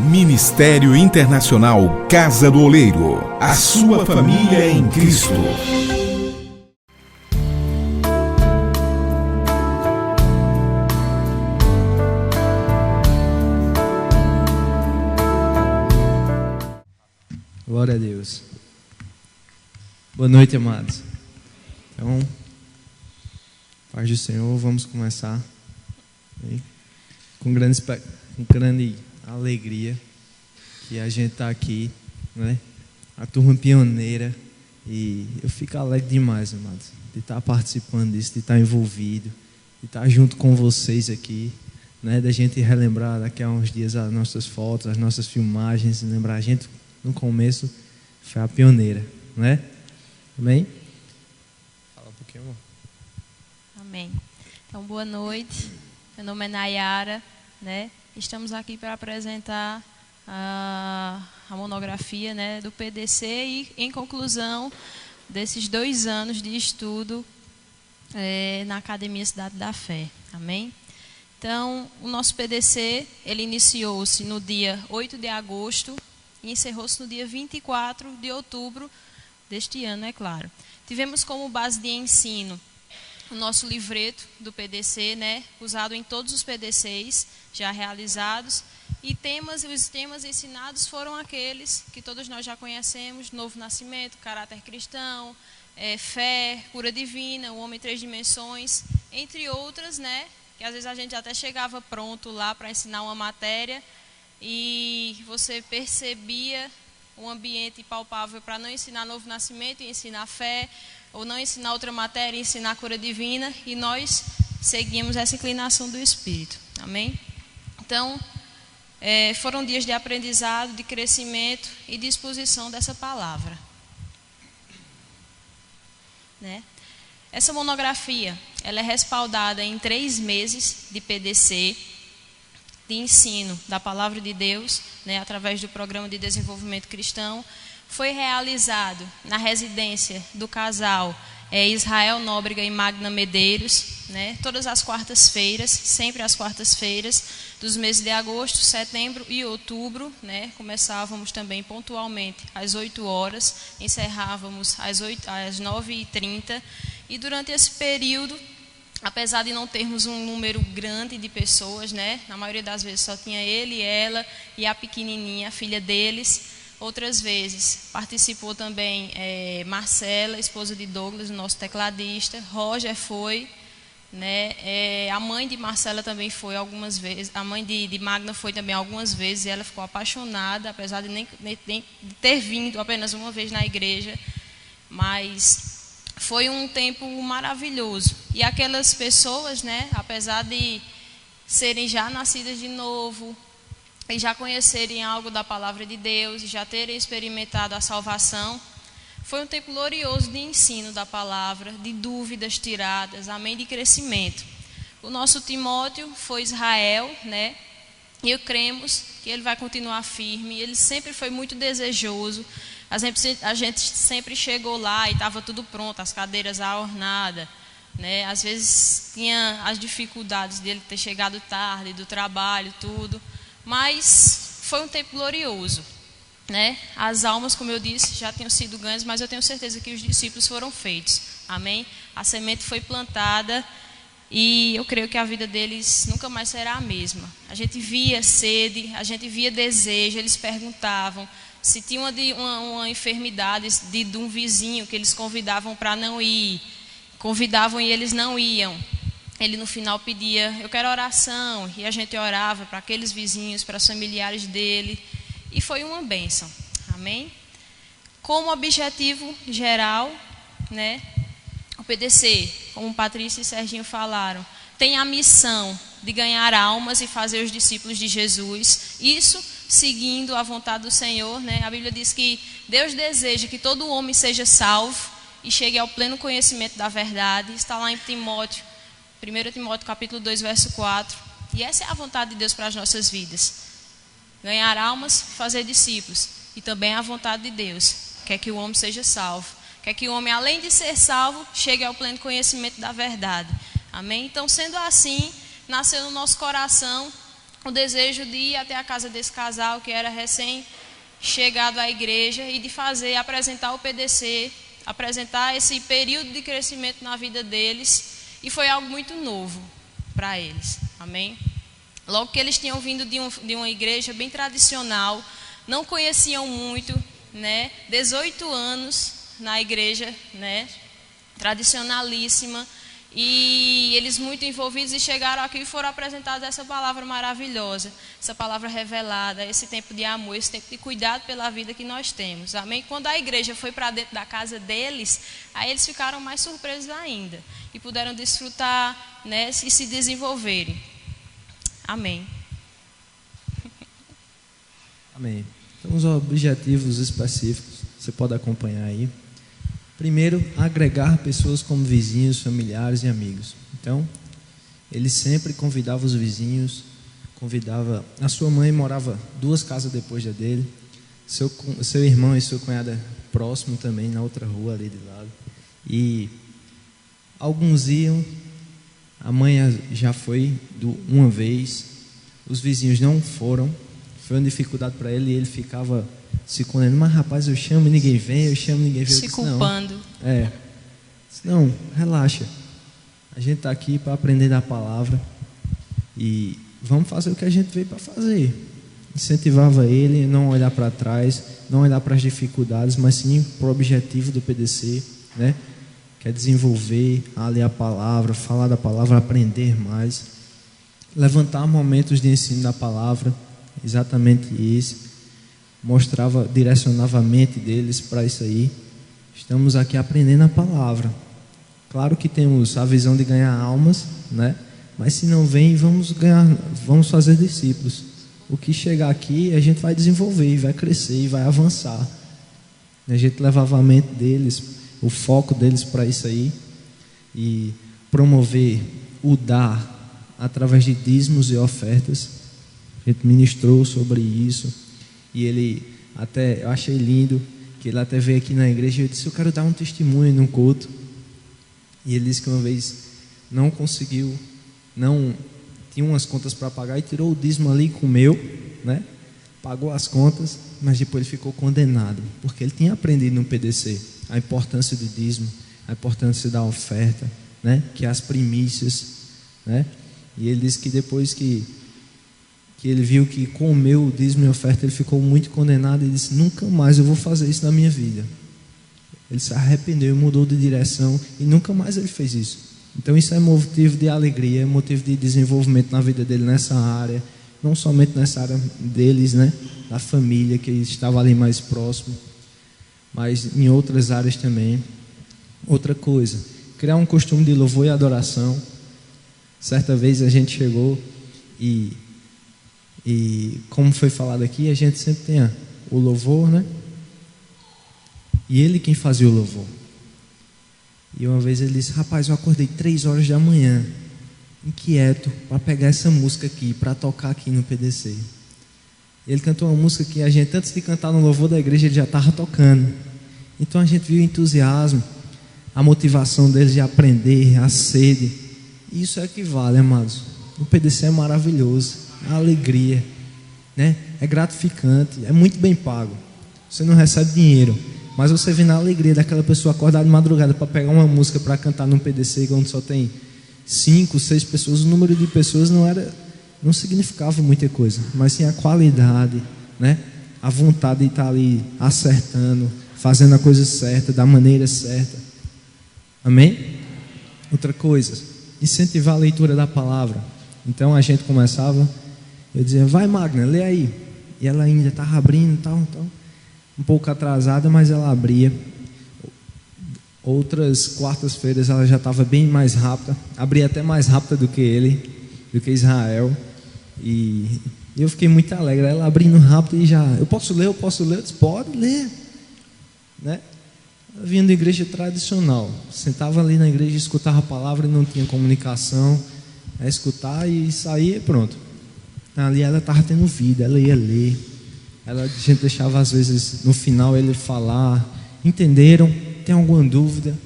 Ministério Internacional Casa do Oleiro. A sua família em Cristo. Glória a Deus. Boa noite, amados. Então, paz do Senhor, vamos começar com grande alegria que a gente está aqui, né? A turma pioneira, e eu fico alegre demais, amados, de estar participando disso, de estar envolvido, de estar junto com vocês aqui, né? Da gente relembrar daqui a uns dias as nossas fotos, as nossas filmagens, e lembrar a gente no começo foi a pioneira, né? Amém? Fala um pouquinho, amor. Amém. Então, boa noite. Meu nome é Nayara, né? Estamos aqui para apresentar a monografia, né, do PDC e, em conclusão, desses 2 anos de estudo na Academia Cidade da Fé. Amém? Então, o nosso PDC, ele iniciou-se no dia 8 de agosto e encerrou-se no dia 24 de outubro deste ano, é claro. Tivemos como base de ensino o nosso livreto do PDC, né, usado em todos os PDCs já realizados, e os temas ensinados foram aqueles que todos nós já conhecemos: novo nascimento, caráter cristão, fé, cura divina, o homem em 3 dimensões, entre outras, né, que às vezes a gente até chegava pronto lá para ensinar uma matéria e você percebia um ambiente palpável para não ensinar novo nascimento e ensinar fé, ou não ensinar outra matéria e ensinar a cura divina, e nós seguimos essa inclinação do Espírito. Amém? Então, foram dias de aprendizado, de crescimento e de exposição dessa palavra. Né? Essa monografia, ela é respaldada em 3 meses de PDC, de ensino da Palavra de Deus, né, através do Programa de Desenvolvimento Cristão. Foi realizado na residência do casal Israel Nóbrega e Magna Medeiros, né, todas as quartas-feiras, sempre às quartas-feiras, dos meses de agosto, setembro e outubro, né, começávamos também pontualmente às 8 horas, encerrávamos às 9h30, e durante esse período, apesar de não termos um número grande de pessoas, né, na maioria das vezes só tinha ele e ela e a pequenininha, a filha deles. Outras vezes participou também Marcela, esposa de Douglas, o nosso tecladista. Roger foi, né? A mãe de Marcela também foi algumas vezes. A mãe de Magna foi também algumas vezes, e ela ficou apaixonada, apesar de nem ter vindo apenas uma vez na igreja. Mas foi um tempo maravilhoso. E aquelas pessoas, né, apesar de serem já nascidas de novo, e já conhecerem algo da palavra de Deus, e já terem experimentado a salvação, foi um tempo glorioso de ensino da palavra, de dúvidas tiradas, amém, de crescimento. O nosso Timóteo foi Israel, né? E cremos que ele vai continuar firme. Ele sempre foi muito desejoso. A gente sempre chegou lá e estava tudo pronto, as cadeiras ornadas, né? Às vezes tinha as dificuldades dele ter chegado tarde, do trabalho, tudo. Mas foi um tempo glorioso, né? As almas, como eu disse, já tinham sido ganhas, mas eu tenho certeza que os discípulos foram feitos. Amém? A semente foi plantada e eu creio que a vida deles nunca mais será a mesma. A gente via sede, a gente via desejo, eles perguntavam se tinha uma enfermidade de um vizinho que eles convidavam para não ir. Convidavam e eles não iam. Ele no final pedia: eu quero oração, e a gente orava para aqueles vizinhos, para os familiares dele, e foi uma bênção, amém? Como objetivo geral, né, o PDC, como Patrícia e Serginho falaram, tem a missão de ganhar almas e fazer os discípulos de Jesus, isso seguindo a vontade do Senhor, né? A Bíblia diz que Deus deseja que todo homem seja salvo e chegue ao pleno conhecimento da verdade. Está lá em Timóteo, 1 Timóteo capítulo 2, verso 4. E essa é a vontade de Deus para as nossas vidas. Ganhar almas, fazer discípulos. E também a vontade de Deus. Quer que o homem seja salvo. Quer que o homem, além de ser salvo, chegue ao pleno conhecimento da verdade. Amém? Então, sendo assim, nasceu no nosso coração o desejo de ir até a casa desse casal que era recém-chegado à igreja e de apresentar o PDC, apresentar esse período de crescimento na vida deles, e foi algo muito novo para eles, amém? Logo que eles tinham vindo de uma igreja bem tradicional, não conheciam muito, né? 18 anos na igreja, né? Tradicionalíssima, e eles muito envolvidos, e chegaram aqui e foram apresentados essa palavra maravilhosa, essa palavra revelada, esse tempo de amor, esse tempo de cuidado pela vida que nós temos, amém? Quando a igreja foi para dentro da casa deles, aí eles ficaram mais surpresos ainda e puderam desfrutar, né, e se desenvolverem, amém. Amém. Então, os objetivos específicos, você pode acompanhar aí. Primeiro, agregar pessoas como vizinhos, familiares e amigos. Então, ele sempre convidava os vizinhos, a sua mãe morava 2 casas depois da dele, seu irmão e sua cunhada próximo também, na outra rua ali de lado. E alguns iam, a mãe já foi uma vez, os vizinhos não foram, foi uma dificuldade para ele, e ele ficava se condenando, mas rapaz, eu chamo e ninguém vem, eu chamo e ninguém vem. Se culpando. Não, relaxa. A gente está aqui para aprender da palavra e vamos fazer o que a gente veio para fazer. Incentivava ele a não olhar para trás, não olhar para as dificuldades, mas sim para o objetivo do PDC, né? Que é desenvolver, a ler a palavra, falar da palavra, aprender mais, levantar momentos de ensino da palavra, exatamente esse. Direcionava a mente deles para isso aí. Estamos aqui aprendendo a palavra. Claro que temos a visão de ganhar almas, né? Mas se não vem, vamos fazer discípulos. O que chegar aqui, a gente vai desenvolver, vai crescer e vai avançar. A gente levava a mente deles, o foco deles para isso aí, e promover o dar através de dízimos e ofertas. A gente ministrou sobre isso. E eu achei lindo, que ele até veio aqui na igreja e eu disse, eu quero dar um testemunho num culto. E ele disse que uma vez não conseguiu, tinha umas contas para pagar e tirou o dízimo ali, comeu, né? Pagou as contas, mas depois ele ficou condenado, porque ele tinha aprendido no PDC a importância do dízimo, a importância da oferta, né? Que é as primícias, né? E ele disse que depois que ele viu que comeu o dízimo e a oferta, ele ficou muito condenado e disse, nunca mais eu vou fazer isso na minha vida. Ele se arrependeu, mudou de direção e nunca mais ele fez isso. Então isso é motivo de alegria, motivo de desenvolvimento na vida dele nessa área, não somente nessa área deles, né, da família que estava ali mais próximo, mas em outras áreas também. Outra coisa, criar um costume de louvor e adoração. Certa vez a gente chegou e como foi falado aqui, a gente sempre tem o louvor, né? E ele quem fazia o louvor. E uma vez ele disse, rapaz, eu acordei 3 horas da manhã, inquieto, para pegar essa música aqui, para tocar aqui no PDC. Ele cantou uma música que a gente, antes de cantar no louvor da igreja, ele já estava tocando. Então a gente viu o entusiasmo, a motivação deles de aprender, a sede. Isso é que vale, amados. O PDC é maravilhoso. A alegria, né? É gratificante, é muito bem pago. Você não recebe dinheiro, mas você vê na alegria daquela pessoa acordar de madrugada para pegar uma música para cantar num PDC onde só tem 5, 6 pessoas. O número de pessoas não significava muita coisa, mas sim a qualidade, né? A vontade de estar ali acertando, fazendo a coisa certa, da maneira certa. Amém? Outra coisa, incentivar a leitura da palavra. Então a gente começava, eu dizia, vai Magna, lê aí. E ela ainda estava abrindo, tal, um pouco atrasada, mas ela abria. Outras quartas-feiras ela já estava bem mais rápida, abria até mais rápida do que Israel. E eu fiquei muito alegre, ela abrindo rápido e já, eu posso ler? Eu disse, pode ler, né? Eu vinha da igreja tradicional, sentava ali na igreja, escutava a palavra e não tinha comunicação, escutar e sair e pronto. Ali ela estava tendo vida, ela ia ler, a gente deixava às vezes no final ele falar, entenderam? Tem alguma dúvida?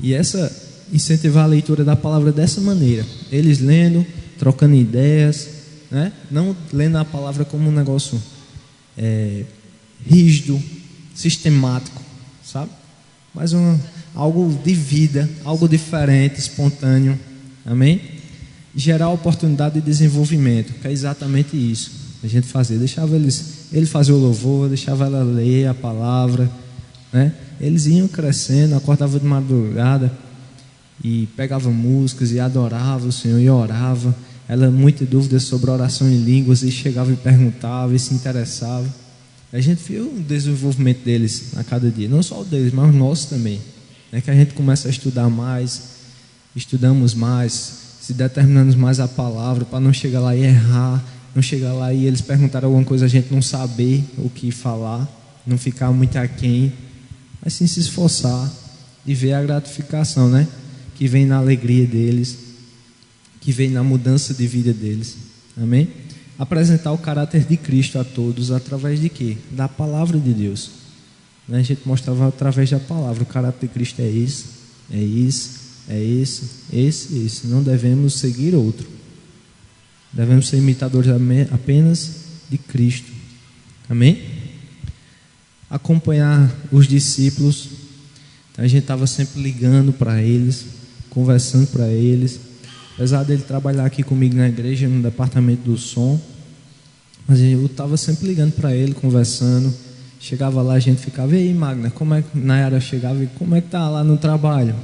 E incentivar a leitura da palavra dessa maneira, eles lendo, trocando ideias, né? Não lendo a palavra como um negócio rígido, sistemático, sabe? Mas algo de vida, algo diferente, espontâneo, amém? Gerar oportunidade de desenvolvimento, que é exatamente isso. A gente fazia, deixava ele fazer o louvor, deixava ela ler a palavra, né? Eles iam crescendo, acordavam de madrugada e pegava músicas e adorava o Senhor e orava. Ela muita dúvida sobre oração em línguas e chegava e perguntava e se interessava. A gente viu o desenvolvimento deles a cada dia, não só o deles, mas o nosso também. É que a gente começa a estudar mais, estudamos mais, se determinamos mais a palavra para não chegar lá e errar, não chegar lá e eles perguntarem alguma coisa a gente não saber o que falar, não ficar muito aquém, mas sim se esforçar e ver a gratificação, né? Que vem na alegria deles, que vem na mudança de vida deles, amém? Apresentar o caráter de Cristo a todos através de quê? Da palavra de Deus. A gente mostrava através da palavra, o caráter de Cristo é isso, é isso, é esse. Não devemos seguir outro. Devemos ser imitadores apenas de Cristo. Amém? Acompanhar os discípulos. A gente estava sempre ligando para eles, conversando para eles. Apesar dele trabalhar aqui comigo na igreja, no departamento do som, mas eu estava sempre ligando para ele, conversando. Chegava lá, a gente ficava, e aí Magna, como é que Nayara chegava e como é que tá lá no trabalho?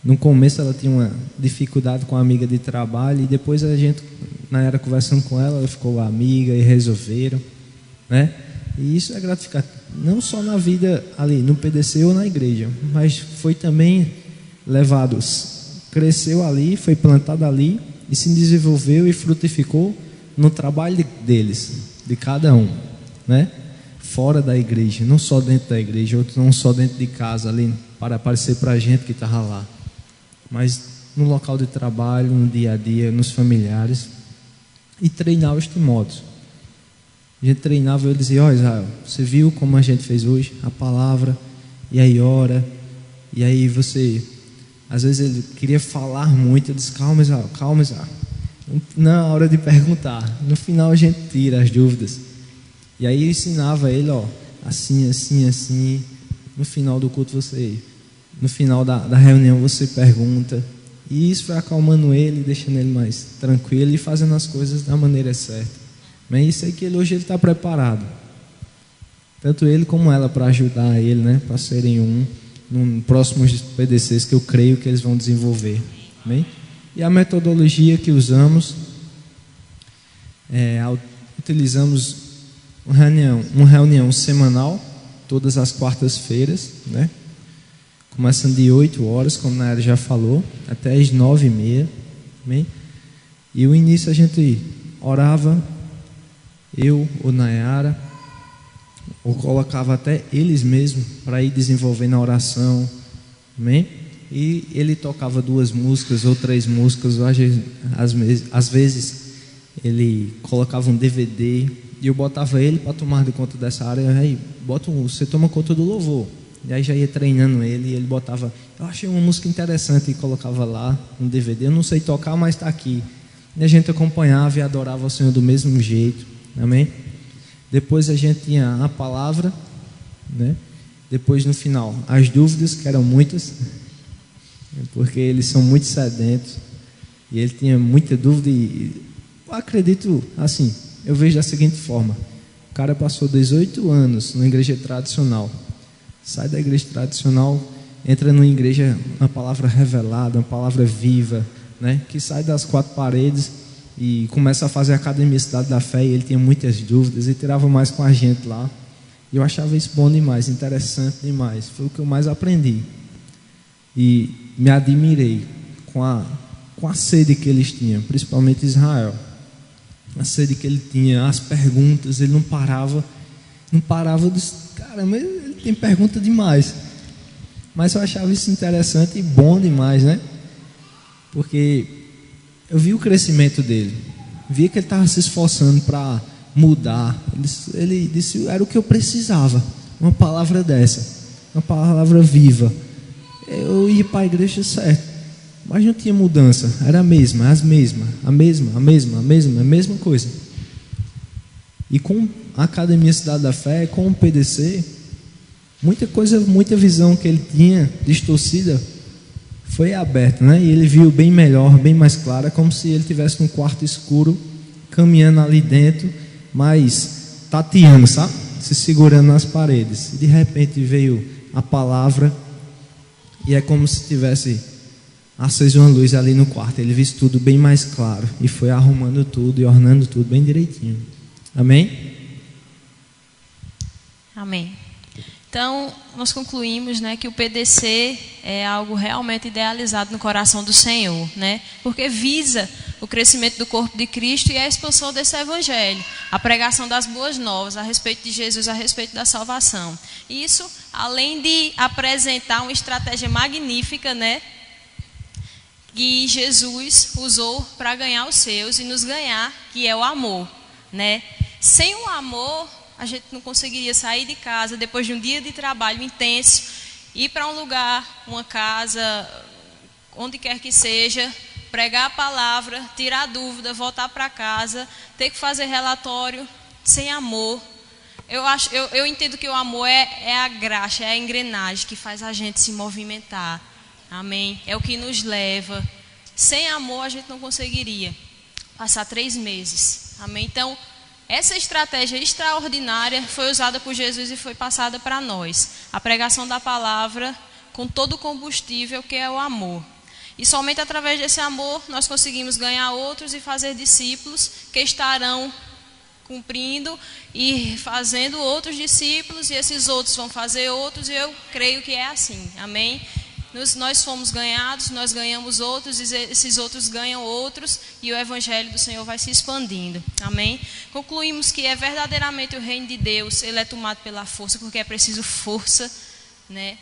No começo ela tinha uma dificuldade com a amiga de trabalho e depois a gente, Nayara conversando com ela, ela ficou amiga e resolveram, né? E isso é gratificante, não só na vida ali no PDC ou na igreja, mas foi também levado, cresceu ali, foi plantado ali e se desenvolveu e frutificou no trabalho deles, de cada um, né? Fora da igreja, não só dentro da igreja, outros não só dentro de casa ali, para aparecer para a gente que estava lá, mas no local de trabalho, no dia a dia, nos familiares, e treinar os Timóteos. A gente treinava, eu dizia, ó Israel, você viu como a gente fez hoje? A palavra, e aí ora, e aí você, às vezes ele queria falar muito, eu disse, calma Israel, na hora de perguntar, no final a gente tira as dúvidas. E aí eu ensinava ele, ó, assim, no final do culto no final da reunião você pergunta, e isso vai acalmando ele, deixando ele mais tranquilo e fazendo as coisas da maneira certa. Mas isso aí que hoje ele está preparado, tanto ele como ela, para ajudar ele, né, para serem no próximos PDCs que eu creio que eles vão desenvolver, amém? E a metodologia que usamos, utilizamos uma reunião semanal, todas as quartas-feiras, né? Começando de 8 horas, como a Nayara já falou, até as 9h30, amém? E o início a gente orava, eu ou Nayara, ou colocava até eles mesmos para ir desenvolvendo a oração, amém? E ele tocava 2 músicas ou 3 músicas, ou às vezes ele colocava um DVD e eu botava ele para tomar de conta dessa área. Aí você toma conta do louvor, e aí já ia treinando ele, e ele botava, eu achei uma música interessante, e colocava lá um DVD, eu não sei tocar, mas está aqui, e a gente acompanhava e adorava o Senhor do mesmo jeito, amém? Depois a gente tinha a palavra, né? Depois no final as dúvidas, que eram muitas, porque eles são muito sedentos, e ele tinha muita dúvida, e eu acredito assim, eu vejo da seguinte forma: o cara passou 18 anos na igreja tradicional, sai da igreja tradicional, entra numa igreja, uma palavra revelada, uma palavra viva, né, que sai das 4 paredes e começa a fazer a academicidade da fé, e ele tinha muitas dúvidas e tirava mais com a gente lá, e eu achava isso bom demais, interessante demais, foi o que eu mais aprendi, e me admirei com a sede que eles tinham, principalmente Israel, a sede que ele tinha, as perguntas, ele não parava, disse, cara, mas ele tem pergunta demais. Mas eu achava isso interessante e bom demais, né? Porque eu vi o crescimento dele, via que ele estava se esforçando para mudar. Ele disse, era o que eu precisava, uma palavra dessa, uma palavra viva. Eu ia para a igreja certo, mas não tinha mudança, era a mesma coisa. E com a Academia Cidade da Fé, com o PDC, muita visão que ele tinha distorcida foi aberta, né? E ele viu bem melhor, bem mais clara, como se ele estivesse num quarto escuro, caminhando ali dentro, mas tateando, sabe? Se segurando nas paredes. E de repente veio a palavra, e é como se tivesse aceso uma luz ali no quarto. Ele viu tudo bem mais claro e foi arrumando tudo e ornando tudo bem direitinho. Amém? Amém. Então, nós concluímos, né, que o PDC é algo realmente idealizado no coração do Senhor, né? Porque visa o crescimento do corpo de Cristo e a expansão desse evangelho, a pregação das boas novas a respeito de Jesus, a respeito da salvação. Isso, além de apresentar uma estratégia magnífica, né, que Jesus usou para ganhar os seus e nos ganhar, que é o amor, né? Sem o amor, a gente não conseguiria sair de casa depois de um dia de trabalho intenso, ir para um lugar, uma casa, onde quer que seja, pregar a palavra, tirar dúvida, voltar para casa, ter que fazer relatório. Sem amor, eu entendo que o amor é a graxa, é a engrenagem que faz a gente se movimentar. Amém? É o que nos leva. Sem amor a gente não conseguiria passar 3 meses. Amém? Então, essa estratégia extraordinária foi usada por Jesus e foi passada para nós. A pregação da palavra com todo o combustível que é o amor. E somente através desse amor nós conseguimos ganhar outros e fazer discípulos que estarão cumprindo e fazendo outros discípulos, e esses outros vão fazer outros, e eu creio que é assim. Amém? Nós fomos ganhados, nós ganhamos outros, e esses outros ganham outros, e o evangelho do Senhor vai se expandindo. Amém? Concluímos que é verdadeiramente o reino de Deus, ele é tomado pela força, porque é preciso força, né,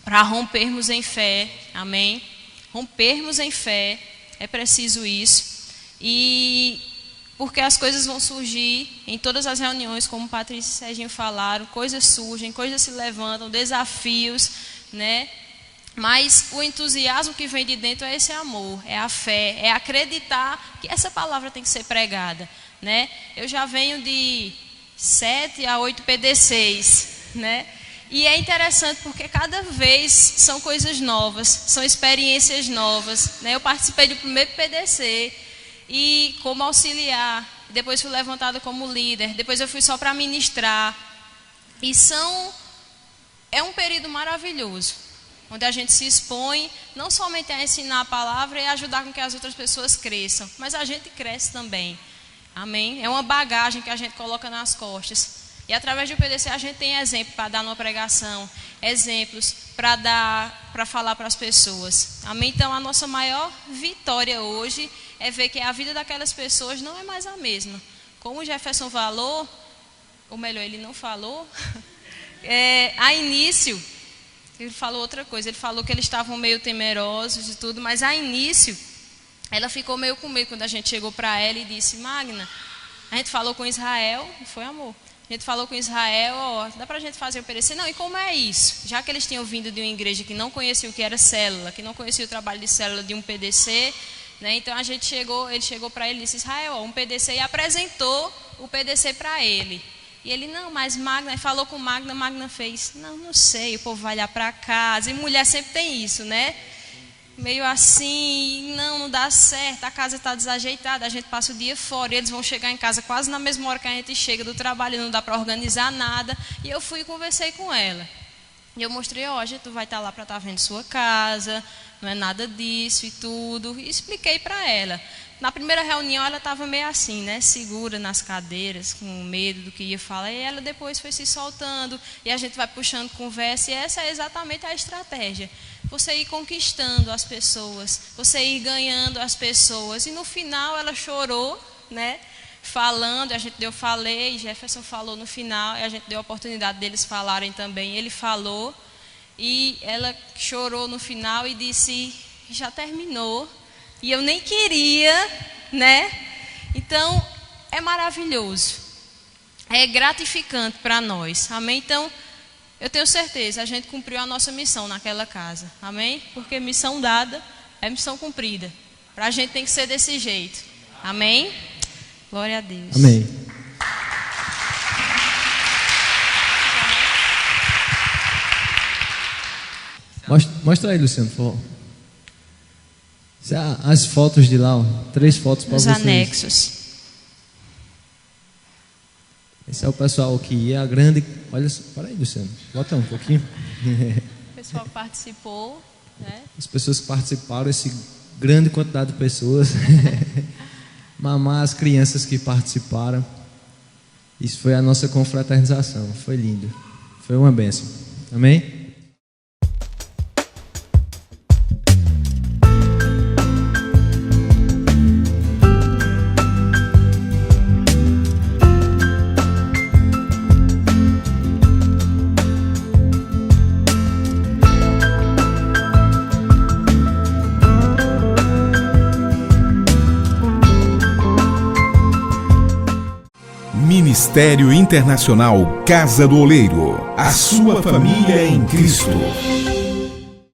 para rompermos em fé. Amém? Rompermos em fé, é preciso isso. E porque as coisas vão surgir em todas as reuniões, como Patrícia e Serginho falaram, coisas surgem, coisas se levantam, desafios, né? Mas o entusiasmo que vem de dentro é esse amor, é a fé, é acreditar que essa palavra tem que ser pregada, né? Eu já venho de 7 a 8 PDCs, né? E é interessante porque cada vez são coisas novas, são experiências novas, né? Eu participei do primeiro PDC e como auxiliar, depois fui levantada como líder, depois eu fui só para ministrar. E é um período maravilhoso, onde a gente se expõe não somente a ensinar a palavra e ajudar com que as outras pessoas cresçam, mas a gente cresce também. Amém? É uma bagagem que a gente coloca nas costas. E através do PDC a gente tem exemplo para dar numa pregação, exemplos para falar para as pessoas. Amém? Então a nossa maior vitória hoje é ver que a vida daquelas pessoas não é mais a mesma. Como o Jefferson falou, ou melhor, ele não falou, a início, ele falou outra coisa, ele falou que eles estavam meio temerosos e tudo, mas a início, ela ficou meio com medo quando a gente chegou para ela e disse: Magna, a gente falou com Israel, e foi amor. A gente falou com Israel, ó, dá pra gente fazer o PDC? Não, e como é isso? Já que eles tinham vindo de uma igreja que não conhecia o que era célula, que não conhecia o trabalho de célula de um PDC, né? Então ele chegou para ele e disse: Israel, ó, um PDC, e apresentou o PDC para ele. E ele: não, mas Magna, falou com Magna fez: não sei, o povo vai lá para casa. E mulher sempre tem isso, né? Meio assim, não dá certo, a casa está desajeitada, a gente passa o dia fora, e eles vão chegar em casa quase na mesma hora que a gente chega do trabalho, não dá para organizar nada. E eu fui e conversei com ela. E eu mostrei: ó, tu vai estar lá para estar vendo sua casa, não é nada disso e tudo. E expliquei para ela. Na primeira reunião ela estava meio assim, né, segura nas cadeiras, com medo do que ia falar. E ela depois foi se soltando, e a gente vai puxando conversa. E essa é exatamente a estratégia. Você ir conquistando as pessoas, você ir ganhando as pessoas. E no final ela chorou, né, falando, eu falei, Jefferson falou no final, e a gente deu a oportunidade deles falarem também. Ele falou, e ela chorou no final e disse: já terminou. E eu nem queria, né? Então, é maravilhoso. É gratificante para nós. Amém? Então, eu tenho certeza, a gente cumpriu a nossa missão naquela casa. Amém? Porque missão dada, É missão cumprida. Para a gente tem que ser desse jeito. Amém? Glória a Deus. Amém. Mostra aí, Luciano, por favor. As fotos de lá, ó, 3 fotos para Os vocês. anexos. Esse é o pessoal que ia grande. Olha só, para aí, Luciano. Bota um pouquinho. O pessoal que participou, né? As pessoas que participaram, essa grande quantidade de pessoas. Mamar as crianças que participaram. Isso foi a nossa confraternização. Foi lindo. Foi uma bênção. Amém? Ministério Internacional Casa do Oleiro. A sua família em Cristo.